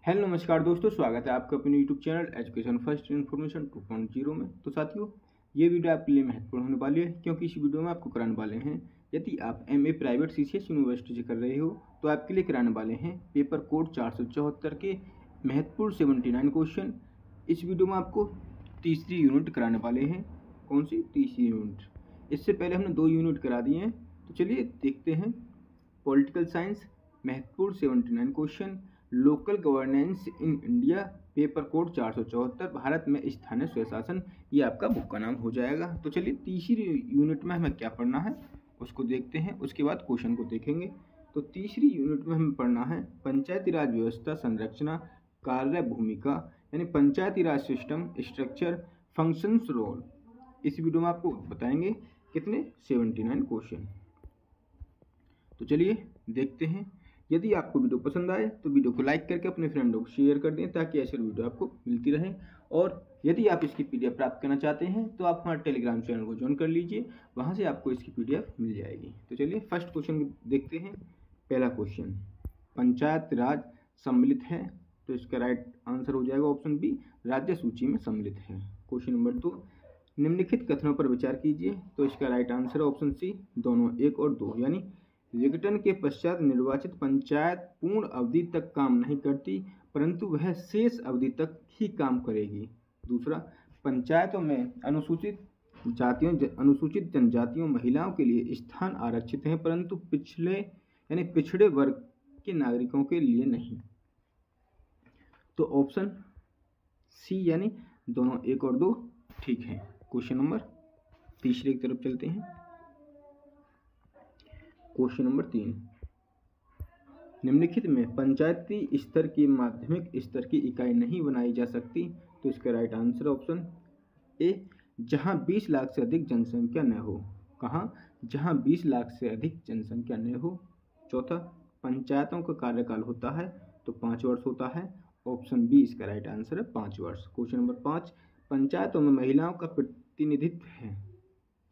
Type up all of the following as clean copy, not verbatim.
Hello नमस्कार दोस्तों, स्वागत है आपका अपने YouTube channel education first information 2.0 में। तो साथियों, ये वीडियो आपके लिए महत्वपूर्ण होने वाली है क्योंकि इस वीडियो में आपको कराने वाले हैं, यदि आप एमए प्राइवेट सीसीएस यूनिवर्सिटी से कर रहे हो तो आपके लिए कराने वाले हैं पेपर कोड 474 के महत्वपूर्ण 79 क्वेश्चन। इस वीडियो में आपको तीसरी यूनिट कराने वाले हैं। कौन सी तीसरी यूनिट? इससे पहले हमने 2 यूनिट करा दिए हैं, तो चलिए देखते हैं। पॉलिटिकल साइंस महत्वपूर्ण 79 question, local governance in India paper code 474, Bharat में स्थानीय स्वशासन, ये आपका बुक का नाम हो जाएगा। तो चलिए तीसरी यूनिट में हमें क्या पढ़ना है उसको देखते हैं, उसके बाद क्वेश्चन को देखेंगे। तो तीसरी यूनिट में हमें पढ़ना है पंचायती राज व्यवस्था संरचना कार्य भूमिका, यानी पंचायती राज सिस्टम स्ट्रक्चर फंक्शंस रोल। इस वीडियो में आपको बताएंगे कितने 79 क्वेश्चन। तो चलिए देखते हैं। यदि आपको वीडियो पसंद आए तो वीडियो को लाइक करके अपने फ्रेंडों को शेयर कर दें ताकि ऐसे वीडियो आपको मिलती रहे। और यदि आप इसकी पीडीएफ प्राप्त करना चाहते हैं तो आप हमारे टेलीग्राम चैनल को ज्वाइन कर लीजिए, वहां से आपको इसकी पीडीएफ मिल जाएगी। तो चलिए फर्स्ट क्वेश्चन देखते हैं। पहला क्वेश्चन, पंचायत राज सम्मिलित है, तो इसका राइट आंसर हो जाएगा ऑप्शन बी, राज्य सूची में सम्मिलित है। क्वेश्चन नंबर 2, निम्नलिखित कथनों पर विचार कीजिए, तो इसका राइट आंसर ऑप्शन सी, दोनों 1 और 2, यानी विघटन के पश्चात निर्वाचित पंचायत पूर्ण अवधि तक काम नहीं करती परंतु वह शेष अवधि तक ही काम करेगी। दूसरा, पंचायतों में अनुसूचित जनजातियों महिलाओं के लिए स्थान आरक्षित हैं परंतु पिछड़े वर्ग के नागरिकों के लिए नहीं। तो ऑप्शन सी यानी दोनों 1 और 2 ठीक है। क्वेश्चन नंबर तीसरे की तरफ चलते हैं। क्वेश्चन नंबर 3, निम्नलिखित में पंचायती स्तर की माध्यमिक स्तर की इकाई नहीं बनाई जा सकती, तो इसका राइट आंसर ऑप्शन ए, जहां 20 लाख से अधिक जनसंख्या न हो। कहां? जहां 20 लाख से अधिक जनसंख्या न हो। चौथा, पंचायतों का कार्यकाल होता है तो 5 वर्ष होता है। ऑप्शन बी इसका राइट आंसर है 5 वर्ष। क्वेश्चन नंबर 5, पंचायतों में महिलाओं का प्रतिनिधित्व है,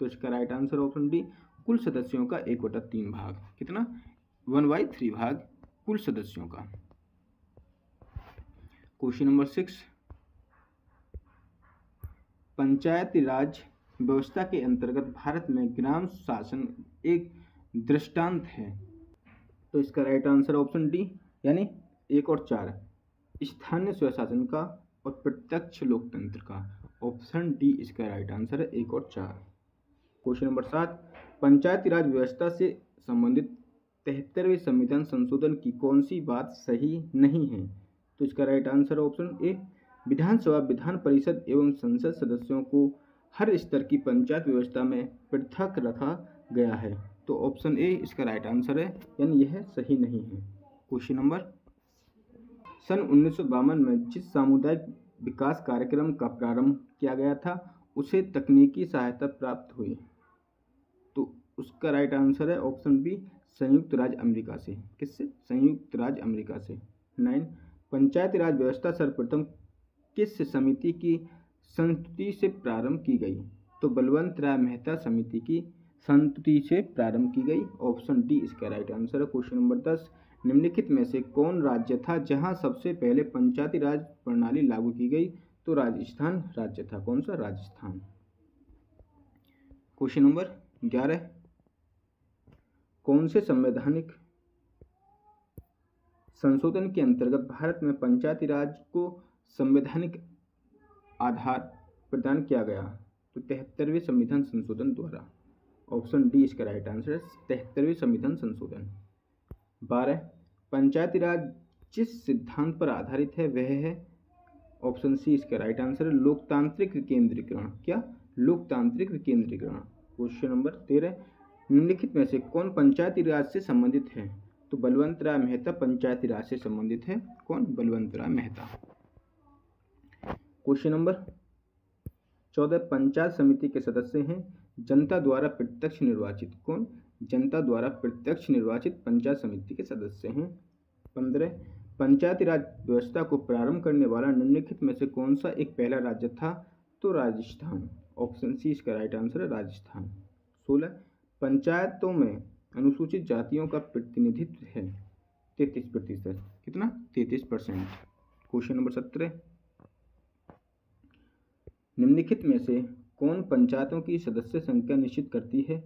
तो इसका राइट आंसर ऑप्शन डी, कुल सदस्यों का 1/3 भाग। कितना? 1/3 भाग कुल सदस्यों का। क्वेश्चन नंबर 6, पंचायती राज व्यवस्था के अंतर्गत भारत में ग्राम शासन एक दृष्टांत है, तो इसका राइट आंसर ऑप्शन डी, यानी 1 और 4, स्थानीय स्वशासन का और प्रत्यक्ष लोकतंत्र का। ऑप्शन डी इसका राइट आंसर है 1 और 4। क्वेश्चन नंबर 7, पंचायती राज व्यवस्था से संबंधित 73वें संविधान संशोधन की कौन सी बात सही नहीं है, तो इसका राइट आंसर ऑप्शन ए, विधानसभा विधान परिषद एवं संसद सदस्यों को हर स्तर की पंचायत व्यवस्था में पृथक रखा गया है, तो ऑप्शन ए इसका राइट आंसर है, यानी यह सही नहीं है। क्वेश्चन नंबर, सन 1952 में जिस सामुदायिक विकास कार्यक्रम का प्रारंभ किया गया था उसे तकनीकी सहायता प्राप्त हुई, तो उसका राइट आंसर है ऑप्शन बी, संयुक्त राज्य अमेरिका से। किससे? संयुक्त राज्य अमेरिका से। 9, पंचायती राज व्यवस्था सर्वप्रथम किस समिति की संस्तुति से प्रारंभ की गई, तो बलवंत राय मेहता समिति की संस्तुति से प्रारंभ की गई। ऑप्शन डी इसका राइट आंसर है। क्वेश्चन नंबर 10, निम्नलिखित में से कौन राज्य था जहां सबसे पहले पंचायती राज प्रणाली लागू की गई, तो राजस्थान राज्य था। कौन सा? राजस्थान। क्वेश्चन नंबर 11, कौन से संवैधानिक संशोधन के अंतर्गत भारत में पंचायती राज को संवैधानिक आधार प्रदान किया गया, तो 73वें संविधान संशोधन द्वारा। ऑप्शन डी इसका राइट आंसर है 73वें संविधान संशोधन। 12, पंचायती राज जिस सिद्धांत पर आधारित है वह है, ऑप्शन सी इसका राइट आंसर है लोकतांत्रिक विकेंद्रीकरण। क्या? लोकतांत्रिक विकेंद्रीकरण। क्वेश्चन नंबर 13, निम्नलिखित में से कौन पंचायती राज से संबंधित है, तो बलवंत राय मेहता पंचायती राज से संबंधित है। कौन? बलवंत राय मेहता। क्वेश्चन नंबर 14, पंचायत समिति के सदस्य हैं जनता द्वारा प्रत्यक्ष निर्वाचित। कौन? जनता द्वारा प्रत्यक्ष निर्वाचित पंचायत समिति के सदस्य हैं। 15, पंचायती राज व्यवस्था को प्रारंभ करने वाला निम्नलिखित में से कौन सा एक पहला राज्य था, तो राजस्थान। ऑप्शन सी इसका राइट आंसर है राजस्थान। 16, पंचायतों में अनुसूचित जातियों का प्रतिनिधित्व है 33%। कितना? 33%। क्वेश्चन नंबर 17, निम्नलिखित में से कौन पंचायतों की सदस्य संख्या निश्चित करती है?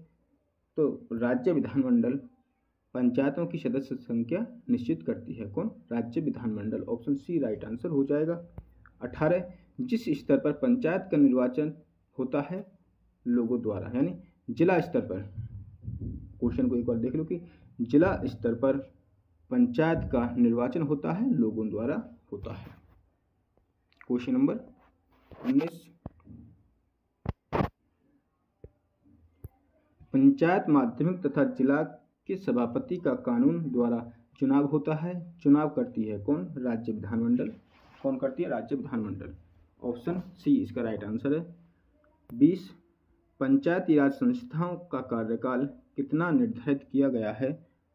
तो राज्य विधानमंडल पंचायतों की सदस्य संख्या निश्चित करती है। कौन? राज्य विधानमंडल। ऑप्शन सी राइट आंसर हो जाएगा। 18, जिस स्तर पर पंचायत का निर्वाचन होता है लोगों द्वारा, यानी जिला स्तर पर, क्वेश्चन को एक बार देख लो कि जिला स्तर पर पंचायत का निर्वाचन होता है लोगों द्वारा होता है। क्वेश्चन नंबर 19, पंचायत माध्यमिक तथा जिला के सभापति का कानून द्वारा चुनाव होता है, चुनाव करती है कौन? राज्य विधानमंडल। कौन करती है? राज्य विधानमंडल। ऑप्शन सी इसका राइट आंसर है। 20, पंचायती राज संस्थाओं का कार्यकाल कितना निर्धारित किया गया है?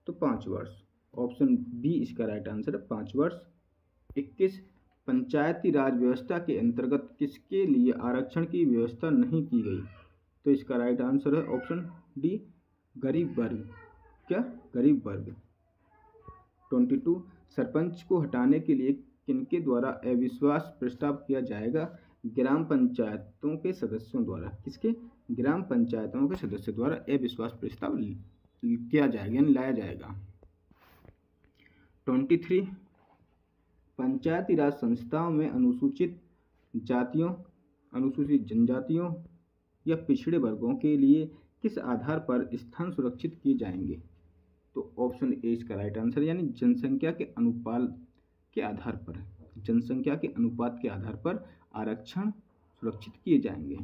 तो 5 वर्ष। ऑप्शन बी इसका राइट आंसर है, 5 वर्ष। 21, पंचायती राज व्यवस्था के अंतर्गत किसके लिए आरक्षण की व्यवस्था नहीं की गई? तो इसका राइट आंसर है ऑप्शन डी, गरीब वर्ग। क्या? गरीब वर्ग। 22, सरपंच को हटाने के लिए किनके द्वारा अविश्वास प्रस्ताव किया जाएगा? ग्राम पंचायतों के सदस्यों द्वारा। किसके? ग्राम पंचायतों के सदस्यों द्वारा अविश्वास प्रस्ताव किया जाएगा, यानी लाया जाएगा। 23, पंचायती राज संस्थाओं में अनुसूचित जातियों, अनुसूचित जनजातियों या पिछड़े वर्गों के लिए किस आधार पर स्थान सुरक्षित किए जाएंगे? तो ऑप्शन ए इसका राइट आंसर, यानी जनसंख्या के अनुपात के आधार पर, जनसंख्या के अनुपात के आधार पर आरक्षण सुरक्षित किए जाएंगे।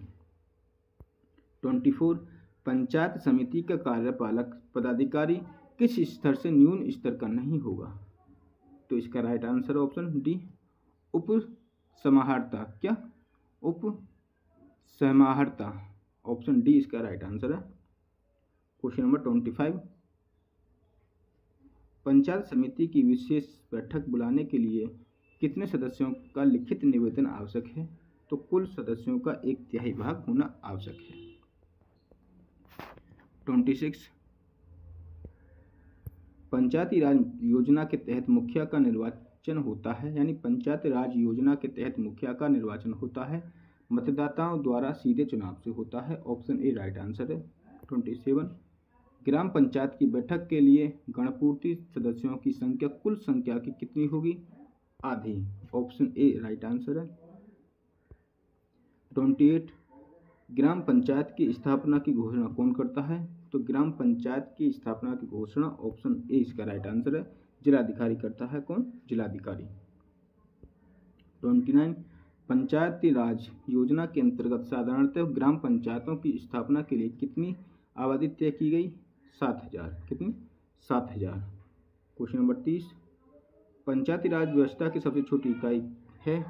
24, पंचायत समिति का कार्यपालक पदाधिकारी किस स्तर से न्यून स्तर का नहीं होगा? तो इसका राइट आंसर ऑप्शन डी, उप समाहर्ता। क्या? उप समाहर्ता। ऑप्शन डी इसका राइट आंसर है। क्वेश्चन नंबर 25, पंचायत समिति की विशेष बैठक बुलाने के लिए कितने सदस्यों का लिखित निवेदन आवश्यक है? तो कुल सदस्यों का 1/3 भाग होना आवश्यक है। 26, पंचायती राज योजना के तहत मुखिया का निर्वाचन होता है, यानी पंचायती राज योजना के तहत मुखिया का निर्वाचन होता है, मतदाताओं द्वारा सीधे चुनाव से होता है। ऑप्शन ए राइट आंसर है। 27, ग्राम पंचायत की बैठक के लिए गणपूर्ति सदस्यों की संख्या कुल संख्या की कितनी होगी? आधी। ऑप्शन ए राइट आंसर है। 28, ग्राम पंचायत की स्थापना की घोषणा कौन करता है? तो ग्राम पंचायत की स्थापना की घोषणा, ऑप्शन ए इसका राइट आंसर है, जिलाधिकारी करता है। कौन? जिलाधिकारी। 29, पंचायती राज योजना के अंतर्गत साधारणतः ग्राम पंचायतों की स्थापना के लिए कितनी आबादी तय की गई? 7,000। कितनी? 7,000। क्वेश्चन नंबर 30, पंचायती राज व्यवस्था की सबसे छोटी इकाई है?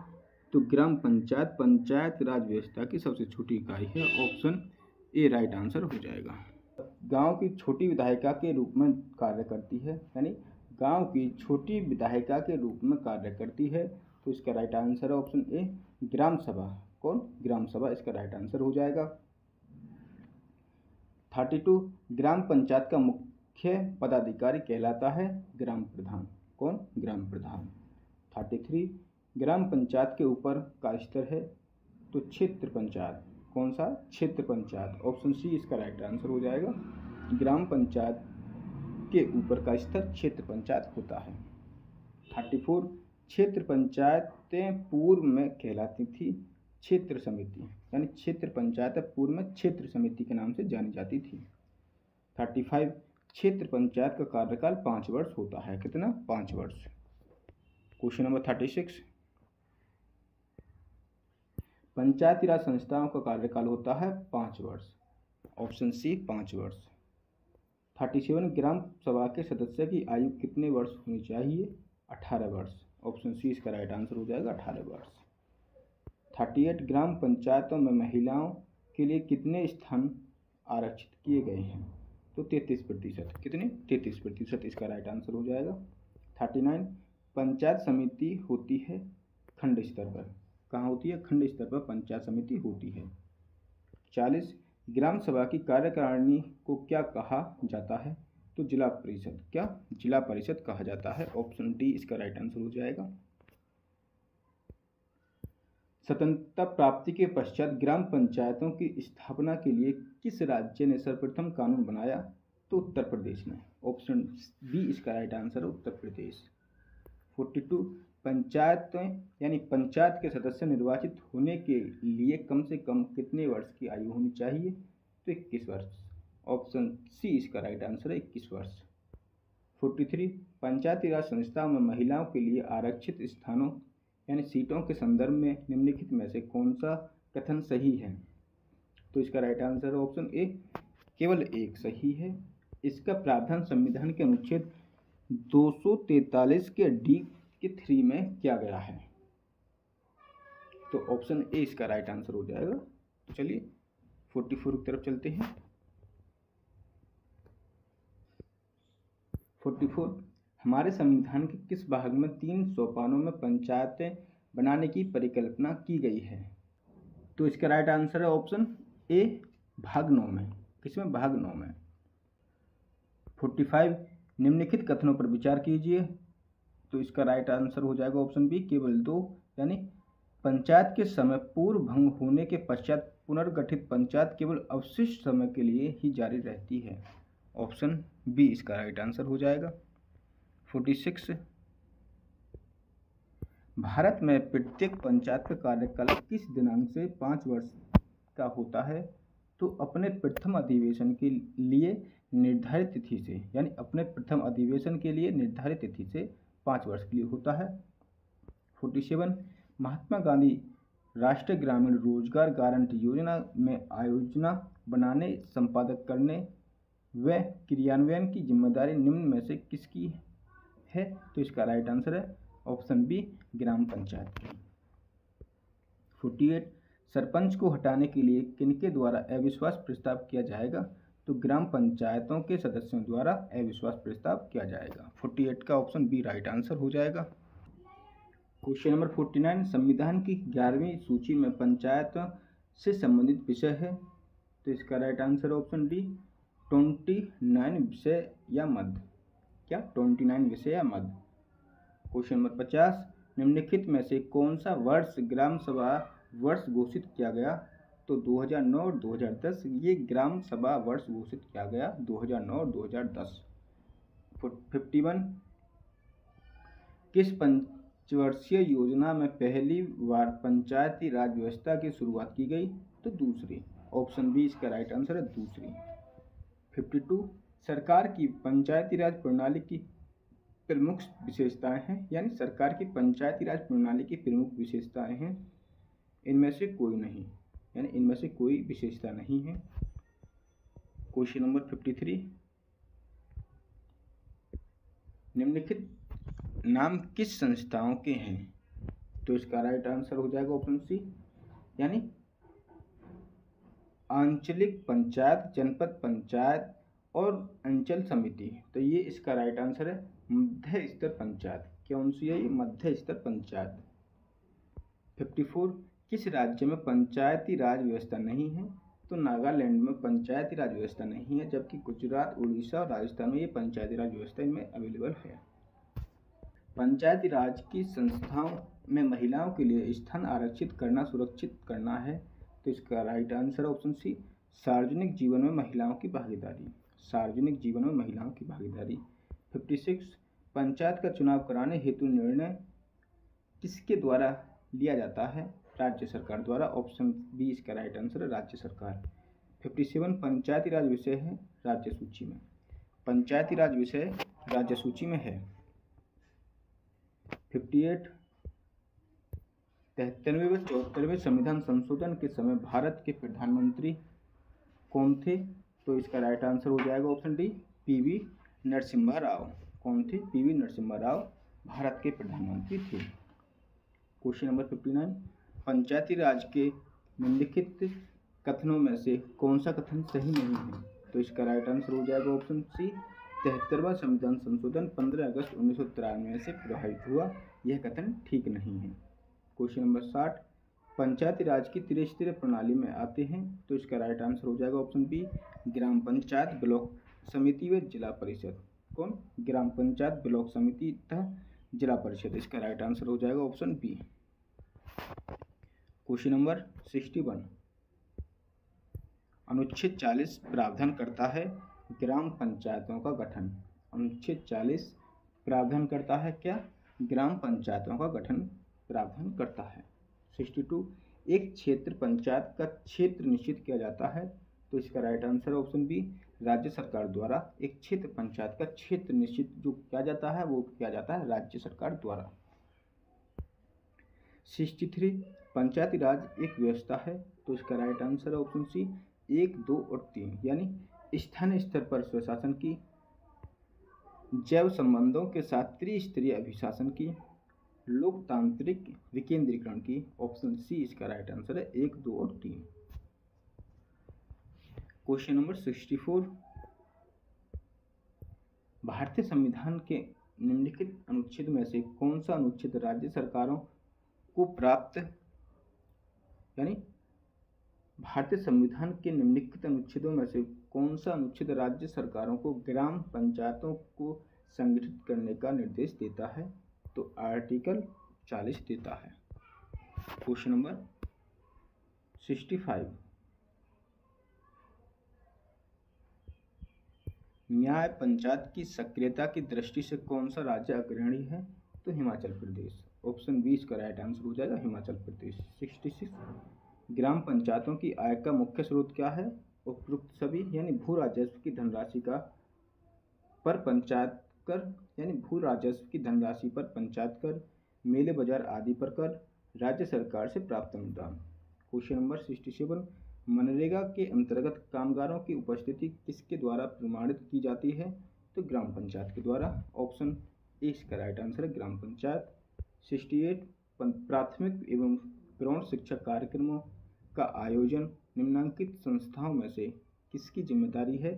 तो ग्राम पंचायत पंचायत राज व्यवस्था की सबसे छोटी इकाई है। ऑप्शन ए राइट आंसर हो जाएगा। गांव की छोटी विधायिका के रूप में कार्य करती है, यानी गांव की छोटी विधायिका के रूप में कार्य करती है। तो इसका राइट आंसर है ऑप्शन ए, ग्राम सभा। कौन? ग्राम सभा इसका राइट आंसर हो जाएगा। 32, ग्राम पंचायत का मुख्य पदाधिकारी कहलाता है ग्राम प्रधान। कौन? ग्राम प्रधान। 33, ग्राम पंचायत के ऊपर का स्तर है? तो क्षेत्र पंचायत। कौन सा? क्षेत्र पंचायत। ऑप्शन सी इसका राइट आंसर हो जाएगा। ग्राम पंचायत के ऊपर का स्तर क्षेत्र पंचायत होता है। 34, क्षेत्र पंचायतें पूर्व में कहलाती थी क्षेत्र समिति, यानी क्षेत्र पंचायत पूर्व में क्षेत्र समिति के नाम से जानी जाती थी। 35, क्षेत्र पंचायत का कार्यकाल 5 वर्ष होता है। कितना? 5 वर्ष। क्वेश्चन नंबर 36, पंचायती राज संस्थाओं का कार्यकाल होता है 5 वर्ष। ऑप्शन सी 5 वर्ष। 37, ग्राम सभा के सदस्य की आयु कितने वर्ष होनी चाहिए? 18 वर्ष। ऑप्शन सी इसका राइट आंसर हो जाएगा, 18 वर्ष। 38, ग्राम पंचायतों में महिलाओं के लिए कितने स्थान आरक्षित किए गए हैं? तो 33%। कितने? 33% इसका राइट आंसर हो जाएगा। 39, पंचायत समिति होती है खंड स्तर पर। कहाँ होती है? खंड स्तर पर पंचायत समिति होती है। 40, ग्राम सभा की कार्यकारिणी को क्या कहा जाता है? तो जिला परिषद। क्या? जिला परिषद कहा जाता है। ऑप्शन डी इसका राइट आंसर हो जाएगा। स्वतंत्रता प्राप्ति के पश्चात ग्राम पंचायतों की स्थापना के लिए किस राज्य ने सर्वप्रथम कानून बनाया? तो उत्तर प्रदेश ने। ऑप्शन बी इसका राइट आंसर है, उत्तर प्रदेश। 42 पंचायतें यानी पंचायत के सदस्य निर्वाचित होने के लिए कम से कम कितने वर्ष की आयु होनी चाहिए? तो 21 वर्ष। ऑप्शन सी इसका राइट आंसर है, 21 वर्ष। 43 पंचायती राज संस्थाओं में महिलाओं के लिए आरक्षित स्थानों यानी सीटों के संदर्भ में निम्नलिखित में से कौन सा कथन सही है? तो इसका राइट आंसर है ऑप्शन ए, केवल एक सही है। इसका प्रावधान संविधान के अनुच्छेद 243 के डी के 3 में किया गया है। तो ऑप्शन ए इसका राइट आंसर हो जाएगा। तो चलिए 44 की तरफ चलते हैं। 44 हमारे संविधान के किस भाग में 3 सोपानों में पंचायतें बनाने की परिकल्पना की गई है? तो इसका राइट आंसर है ऑप्शन ए, भाग 9 में। किसमें? भाग 9 में। 45 निम्नलिखित कथनों पर विचार कीजिए। तो इसका राइट आंसर हो जाएगा ऑप्शन बी, केवल 2 यानी पंचायत के समय पूर्व भंग होने के पश्चात पुनर्गठित पंचायत केवल अवशिष्ट समय के लिए ही जारी रहती है। ऑप्शन बी इसका राइट आंसर हो जाएगा। 46 भारत में प्रत्येक पंचायत का कार्यकाल किस दिनांक से 5 वर्ष का होता है? तो अपने प्रथम अधिवेशन के लिए निर्धारित तिथि से, यानी अपने प्रथम अधिवेशन के लिए निर्धारित तिथि से 5 वर्ष के लिए होता है। 47 महात्मा गांधी राष्ट्रीय ग्रामीण रोजगार गारंटी योजना में आयोजना बनाने, संपादक करने व क्रियान्वयन की जिम्मेदारी निम्न में से किसकी है? तो इसका राइट आंसर है ऑप्शन बी, ग्राम पंचायत की। 48 सरपंच को हटाने के लिए किनके द्वारा अविश्वास प्रस्ताव किया जाएगा? तो ग्राम पंचायतों के सदस्यों द्वारा अविश्वास प्रस्ताव किया जाएगा। 48 का ऑप्शन बी राइट आंसर हो जाएगा। क्वेश्चन नंबर 49 संविधान की 11वीं सूची में पंचायत से संबंधित विषय है। तो इसका राइट आंसर ऑप्शन डी, 29 विषय या मद। क्या? 29 विषय या मद। क्वेश्चन नंबर 50 निम्नलिखित में से कौन सा वर्ष ग्राम सभा वर्ष घोषित किया गया? तो 2009 और 2010 ये ग्राम सभा वर्ष घोषित किया गया, 2009 और 2010। 51 किस पंचवर्षीय योजना में पहली बार पंचायती राज व्यवस्था की शुरुआत की गई? तो दूसरी। ऑप्शन बी इसका राइट आंसर है, दूसरी। 52 सरकार की पंचायती राज प्रणाली की प्रमुख विशेषताएं हैं, यानी सरकार की पंचायती राज प्रणाली की प्रमुख विशेषताएं हैं, इनमें से कोई नहीं, यानी इनमें से कोई विशेषता नहीं है। क्वेश्चन नंबर 53 निम्नलिखित नाम किस संस्थाओं के हैं? तो इसका राइट आंसर हो जाएगा ऑप्शन सी, यानी आंचलिक पंचायत, जनपद पंचायत और अंचल समिति। तो ये इसका राइट आंसर है मध्य स्तर पंचायत। कौन सी है ये? मध्य स्तर पंचायत। 54 किस राज्य में पंचायती राज व्यवस्था नहीं है? तो नागालैंड में पंचायती राज व्यवस्था नहीं है, जबकि गुजरात, उड़ीसा और राजस्थान में ये पंचायती राज व्यवस्था इनमें अवेलेबल है। पंचायती राज की संस्थाओं में महिलाओं के लिए स्थान आरक्षित करना, सुरक्षित करना है। तो इसका राइट आंसर ऑप्शन सी, सार्वजनिक जीवन में महिलाओं की भागीदारी। सार्वजनिक जीवन में महिलाओं की भागीदारी। 56 पंचायत का चुनाव कराने हेतु निर्णय किसके द्वारा लिया जाता है? राज्य सरकार द्वारा। ऑप्शन बी इसका राइट आंसर है, राज्य सरकार। 57 पंचायती राज विषय है राज्य सूची में। पंचायती राज विषय राज्य सूची में है। 58 73वें व 74वें संविधान संशोधन के समय भारत के प्रधानमंत्री कौन थे? तो इसका राइट आंसर हो जाएगा option D, PV Narasimha Rao. कौन थे? पीवी नरसिम्हा राव भारत के प्रधानमंत्री थे। क्वेश्चन नंबर 59 पंचायती राज के निम्नलिखित कथनों में से कौन सा कथन सही नहीं है? तो इसका राइट आंसर हो जाएगा ऑप्शन सी, 73वां संविधान संशोधन 15 अगस्त 1993 से प्रभावित हुआ, यह कथन ठीक नहीं है। क्वेश्चन नंबर 60 पंचायती राज की त्रिस्तरीय प्रणाली में आते हैं। तो इसका राइट आंसर हो जाएगा ऑप्शन बी, ग्राम पंचायत, ब्लॉक समिति व जिला परिषद। कौन? ग्राम पंचायत, ब्लॉक समिति तथा जिला परिषद। इसका राइट आंसर हो जाएगा ऑप्शन बी। क्वेश्चन नंबर 61, अनुच्छेद 40 प्रावधान करता है ग्राम पंचायतों का गठन। अनुच्छेद 40 प्रावधान करता है क्या? ग्राम पंचायतों का गठन प्रावधान करता है। 62, एक क्षेत्र पंचायत का क्षेत्र निश्चित किया जाता है। तो इसका राइट आंसर ऑप्शन बी, राज्य सरकार द्वारा एक क्षेत्र पंचायत का क्षेत्र निश्चित जो किया जाता है वो किया जाता है राज्य सरकार द्वारा। 63, पंचायती राज एक व्यवस्था है। तो इसका राइट आंसर ऑप्शन सी 1, 2 और 3, यानी स्थानीय स्तर पर स्वशासन की, जैव संबंधों के साथ त्रिस्तरीय अभिशासन की, लोकतांत्रिक विकेंद्रीकरण की। ऑप्शन सी इसका राइट आंसर है 1, 2 और 3। क्वेश्चन नंबर 64, भारतीय संविधान के निम्नलिखित अनुच्छेद में से कौन सा अनुच्छेद राज्य सरकारों को प्राप्त, यानी भारतीय संविधान के निम्नलिखित अनुच्छेदों में से कौन सा अनुच्छेद राज्य सरकारों को ग्राम पंचायतों को संगठित करने का निर्देश देता है? तो आर्टिकल 40 देता है। क्वेश्चन नंबर 65, न्याय पंचायत की सक्रियता की दृष्टि से कौन सा राज्य अग्रणी है? तो हिमाचल प्रदेश। ऑप्शन बी इसका राइट आंसर हो जाएगा हिमाचल प्रदेश। 66, ग्राम पंचायतों की आय का मुख्य स्रोत क्या है? उपरोक्त सभी, यानी भू राजस्व की धनराशि का पर पंचायत कर, यानी भू राजस्व की धनराशि पर पंचायत कर, मेले बाजार आदि पर कर, राज्य सरकार से प्राप्त अनुदान। क्वेश्चन नंबर 67, मनरेगा के अंतर्गत कामगारों की उपस्थिति किसके द्वारा प्रमाणित की जाती है? तो ग्राम पंचायत के द्वारा। ऑप्शन ए इसका राइट आंसर है ग्राम पंचायत। 68, प्राथमिक एवं प्रौढ़ शिक्षा कार्यक्रमों का आयोजन निम्नलिखित संस्थाओं में से किसकी जिम्मेदारी है?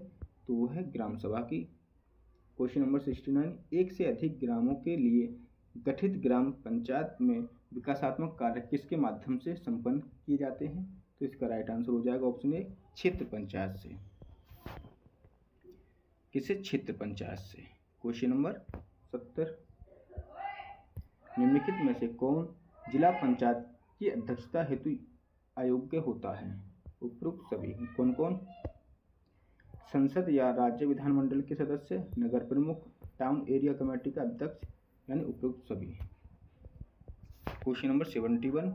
तो वो है ग्राम सभा की। क्वेश्चन नंबर 69, एक से अधिक ग्रामों के लिए गठित ग्राम पंचायत में विकासात्मक कार्य किसके माध्यम से संपन्न किए जाते हैं? तो इसका राइट आंसर हो जाएगा ऑप्शन ए क्षेत्र पंचायत से। किसे? क्षेत्र पंचायत से। क्वेश्चन नंबर 70, निम्नलिखित में से कौन जिला पंचायत की अध्यक्षता हेतु अयोग्य होता है? उपरोक्त सभी। कौन कौन? संसद या राज्य विधानमंडल के सदस्य, नगर प्रमुख, टाउन एरिया कमेटी का अध्यक्ष, यानी उपरोक्त सभी। क्वेश्चन नंबर 71,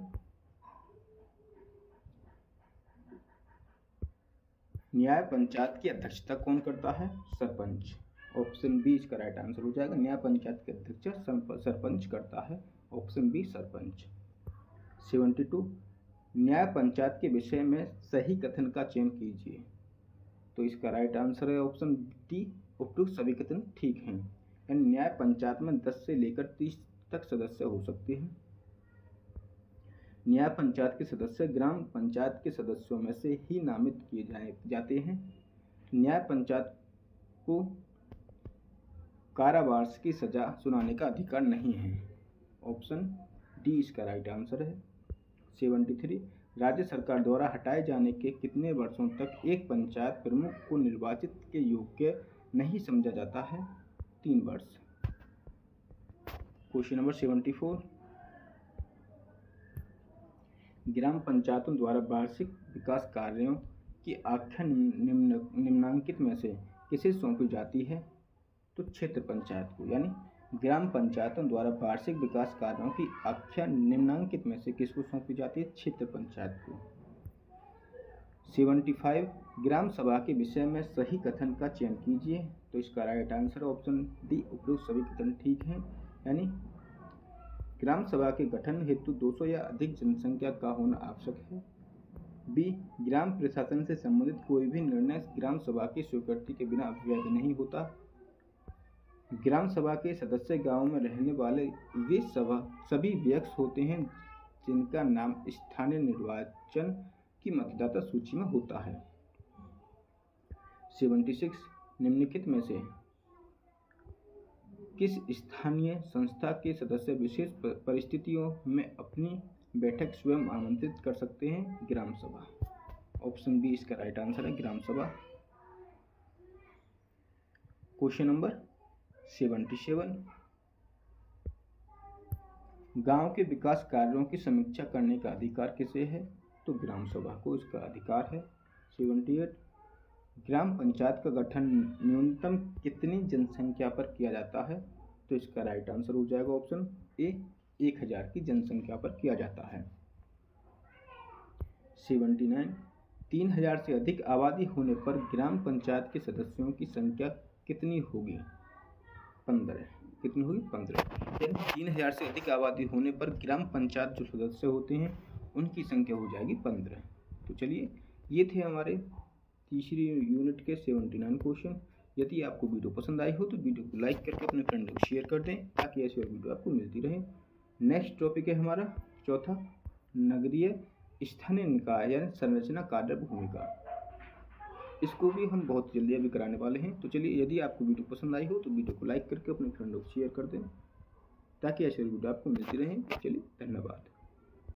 न्याय पंचायत की अध्यक्षता कौन करता है? सरपंच। ऑप्शन बी इसका राइट आंसर हो जाएगा, न्याय पंचायत की अध्यक्षता सरपंच करता है। Option B sarpanch. 72, न्याय पंचायत के विषय में सही कथन का चयन कीजिए। तो इसका राइट आंसर है ऑप्शन डी, उपरोक्त सभी कथन ठीक हैं। यानी न्याय पंचायत में 10 से लेकर 30 तक सदस्य हो सकते हैं। न्याय पंचायत के सदस्य ग्राम पंचायत के सदस्यों में से ही नामित किए जाते हैं। न्याय पंचायत को कारावास की सजा सुनाने का अधिकार नहीं है। ऑप्शन डी इसका राइट आंसर है। 73, राज्य सरकार द्वारा हटाए जाने के कितने वर्षों तक एक पंचायत प्रमुख को निर्वाचित के योग्य नहीं समझा जाता है? 3 वर्ष। क्वेश्चन नंबर 74, ग्राम पंचायतों द्वारा वार्षिक विकास कार्यों की आख्या निम्नांकित में से किसे सौंपी जाती है? तो क्षेत्र पंचायत को। यानी ग्राम पंचायतों द्वारा वार्षिक विकास कार्यों की आख्या निम्नांकित में से किसको सौंपी जाती है? क्षेत्र पंचायत को। 75, ग्राम सभा के विषय में सही कथन का चयन कीजिए। तो इसका राइट आंसर ऑप्शन डी, उपरोक्त सभी कथन ठीक हैं। यानी ग्राम सभा के गठन हेतु 200 या अधिक जनसंख्या का होना आवश्यक है। बी, ग्राम प्रशासन से संबंधित कोई भी निर्णय ग्राम सभा की स्वीकृति के बिना वैध नहीं होता। ग्राम सभा के सदस्य गांव में रहने वाले वे सभी व्यक्ति होते हैं जिनका नाम स्थानीय निर्वाचन की मतदाता सूची में होता है। 76, निम्नलिखित में से किस स्थानीय संस्था के सदस्य विशेष परिस्थितियों में अपनी बैठक स्वयं आमंत्रित कर सकते हैं? ग्राम सभा। ऑप्शन बी इसका राइट आंसर है ग्राम सभा। क्वेश्चन नंबर 77, गांव के विकास कार्यों की समीक्षा करने का अधिकार किसे है? तो ग्राम सभा को इसका अधिकार है। 78 ग्राम पंचायत का गठन न्यूनतम कितनी जनसंख्या पर किया जाता है? तो इसका राइट आंसर हो जाएगा ऑप्शन ए, 1000 की जनसंख्या पर किया जाता है। 79 3000 से अधिक आबादी होने पर ग्राम पंचायत के सदस्यों की संख्या कितनी होगी? 15। कितनी होगी? 15। 3000 से अधिक आबादी होने पर ग्राम पंचायत जो सदस्य होते हैं उनकी संख्या हो जाएगी 15। तो चलिए, ये थे हमारे तीसरी यूनिट के 79 क्वेश्चन। यदि आपको वीडियो पसंद आई हो तो वीडियो को लाइक करके अपने फ्रेंड को शेयर कर दें ताकि ऐसी और वीडियो आपको मिलती रहे। नेक्स्ट टॉपिक है हमारा चौथा, नगरीय स्थानीय निकाय यानी संरचना कार्य भूमिका। इसको भी हम बहुत जल्दी अभी कराने वाले हैं। तो चलिए, यदि आपको वीडियो पसंद आई हो तो वीडियो को लाइक करके अपने फ्रेंड को शेयर कर दें ताकि ऐसी वीडियो आपको मिलती रहे। चलिए, धन्यवाद।